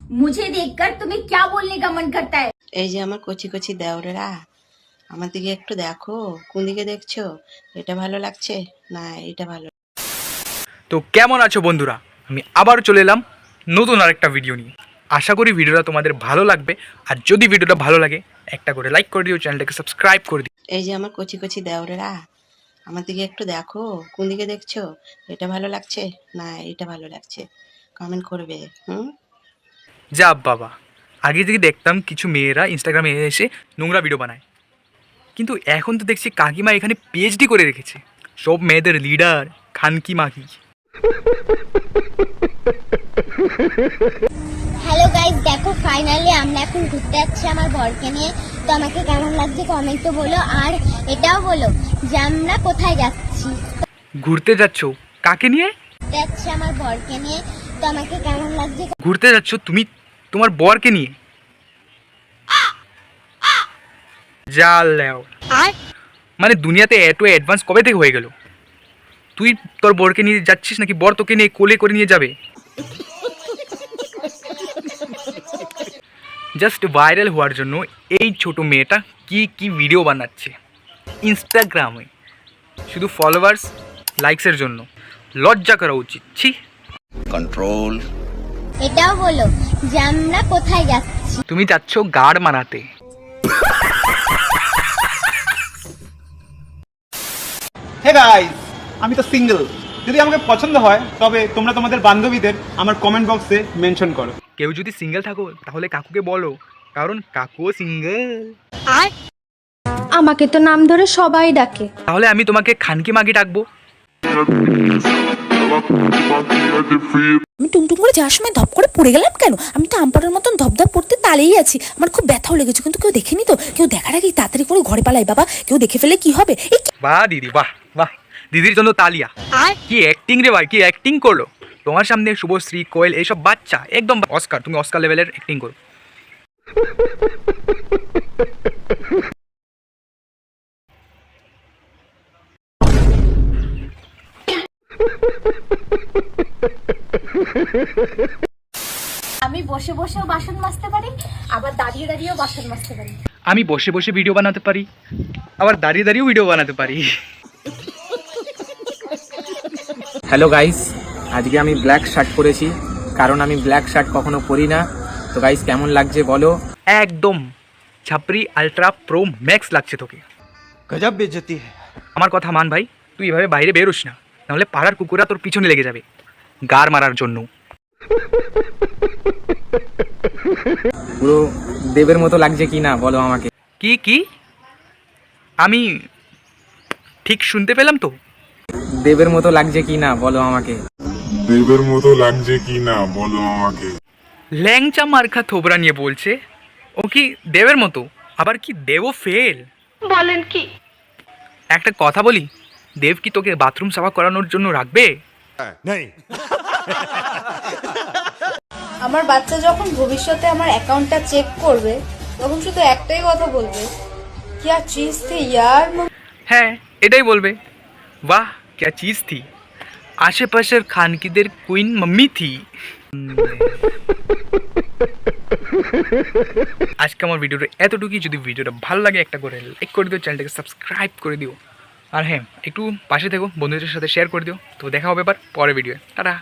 मुझे देखकर तुम्हें क्या बोलने का मन करता है? এই যে আমার কচি কচি দেওরেরা, আমার দিকে একটু দেখো, কোন দিকে দেখছো? এটা ভালো লাগছে না এটা ভালো? তো কেমন আছো বন্ধুরা, আমি আবার চলে এলাম নতুন আরেকটা ভিডিও নিয়ে। আশা করি ভিডিওটা তোমাদের ভালো লাগবে। আর যদি ভিডিওটা ভালো লাগে একটা করে লাইক করে দিও, চ্যানেলটাকে সাবস্ক্রাইব করে দিও। এই যে আমার কচি কচি দেওরেরা, আমার দিকে একটু দেখো, কোন দিকে দেখছো? এটা ভালো লাগছে না এটা ভালো লাগছে? কমেন্ট করবে। যা বাবা, আগে থেকে দেখতাম কিছু মেয়েরা ইনস্টাগ্রামে এসে নোংরা ভিডিও বানায়, কিন্তু এখন তো দেখছি কাকিমা এখানে পিএইচডি করে রেখেছে। সব মেয়েদের লিডার খানকি মাকি। হ্যালো গাইস, দেখো ফাইনালি আমরা এখন ঘুরতে যাচ্ছি আমার বরকে নিয়ে। তো আমাকে কেমন লাগছে কমেন্টে বলো, আর এটাও বলো যে আমরা কোথায় যাচ্ছি। ঘুরতে যাচ্ছ কাকে নিয়ে? ঘুরতে যাচ্ছি আমার বরকে নিয়ে। তো আমাকে কেমন লাগছে ঘুরতে যাচ্ছ তুমি তোমার বরকে নিয়ে? জাল লেও, মানে দুনিয়াতে এত অ্যাডভান্স কবে থেকে হয়ে গেল? তুই তোর বরকে নিয়ে যাচ্ছিস নাকি বর তোকে নিয়ে কোলে করে নিয়ে যাবে? জাস্ট ভাইরাল হওয়ার জন্য এই ছোট মেয়েটা কি কি ভিডিও বানাচ্ছে ইনস্টাগ্রামে, শুধু ফলোয়ার্স লাইকসের জন্য। লজ্জা করা উচিত। ছি। কন্ট্রোল। এটাও বলো যে আমরা কোথায় যাচ্ছি। তুমি যাচ্ছ গাড় মারাতে। হে গাইস, আমি তো সিঙ্গেল। যদি আমাকে পছন্দ হয় তবে তোমরা তোমাদের বান্ধবীদের আমার কমেন্ট বক্সে মেনশন করো। কেউ যদি সিঙ্গেল থাকো তাহলে কাকুকে বলো, কারণ কাকুও সিঙ্গেল। আমাকে তো নাম ধরে সবাই ডাকে। তাহলে আমি তোমাকে খানকি মাগি ডাকবো। আমি টুংটুং করে যাওয়ার সময় ধপ করে পড়ে গেলাম কেন? আমি তো আমপাটার মতন ধপধপ পড়তে তালেই আছি। আমার খুব ব্যথাও লেগেছে, কিন্তু কেউ দেখেনি তো। কেউ দেখার আগেই তাড়াতাড়ি করে ঘরে পালাই বাবা, কেউ দেখে ফেলে কি হবে? বাহ দিদি, বাহ বাহ, দিদির জন্য তালিয়া। কি অ্যাক্টিং রে ভাই, কি অ্যাক্টিং করলো তোমার সামনে। শুভশ্রী, কোয়েল এইসব বাচ্চা একদম অস্কার, তুমি অস্কার লেভেলের অ্যাক্টিং করো। আমি বসে বসেও বাসন মাজতে পারি, আবার দাঁড়িয়ে দাঁড়িয়েও বাসন মাজতে পারি। আমি বসে বসে ভিডিও বানাতে পারি, আবার দাঁড়িয়ে দাঁড়িয়েও ভিডিও বানাতে পারি। হ্যালো গাইস, আজকে আমি ব্ল্যাক শার্ট পরেছি, কারণ আমি ব্ল্যাক শার্ট কখনো পরি না। তো গাইস কেমন লাগছে বলো? একদম ছাপরি আলট্রা প্রো ম্যাক্স লাগছে তোকে। গজব বেজতি। আমার কথা মান ভাই, তুই এভাবে বাইরে বেরোস না, নাহলে পাড়ার কুকুরা তোর পিছনে লেগে যাবে গার মারার জন্য। পুরো দেবের মতো লাগছে কি না বলো আমাকে? কি কি আমি ঠিক শুনতে পেলাম তো? দেবের মতো লাগছে কি না বলো আমাকে? দেবের মতো লাগছে কি না বলো আমাকে? ল্যাংচা মার্কা থোবরা নিয়ে বলছে ও কি দেবের মতো, আবার কি দেবও ফেল বলেন কি? একটা কথা বলি, দেব কি তোকে বাথরুম সাফা করানোর জন্য রাখবে? আমার বাচ্চা যখন ভবিষ্যতে আমার অ্যাকাউন্টটা চেক করবে তখন শুধু একটাই কথা বলবে, क्या चीज थी यार। হ্যাঁ, এটাই বলবে, বাহ ক্যা চিজ থি, আশেপাশের খানকিদের কুইন মাম্মি থি। আজকে আমার ভিডিওটা এতটুকুই। যদি ভিডিওটা ভালো লাগে একটা করে লাইক করে দিও, চ্যানেলটাকে সাবস্ক্রাইব করে দিও, আর হ্যাঁ একটু পাশে থেকো, বন্ধুদের সাথে শেয়ার করে দিও। তো দেখা হবে এবার পরের ভিডিও। টাটা।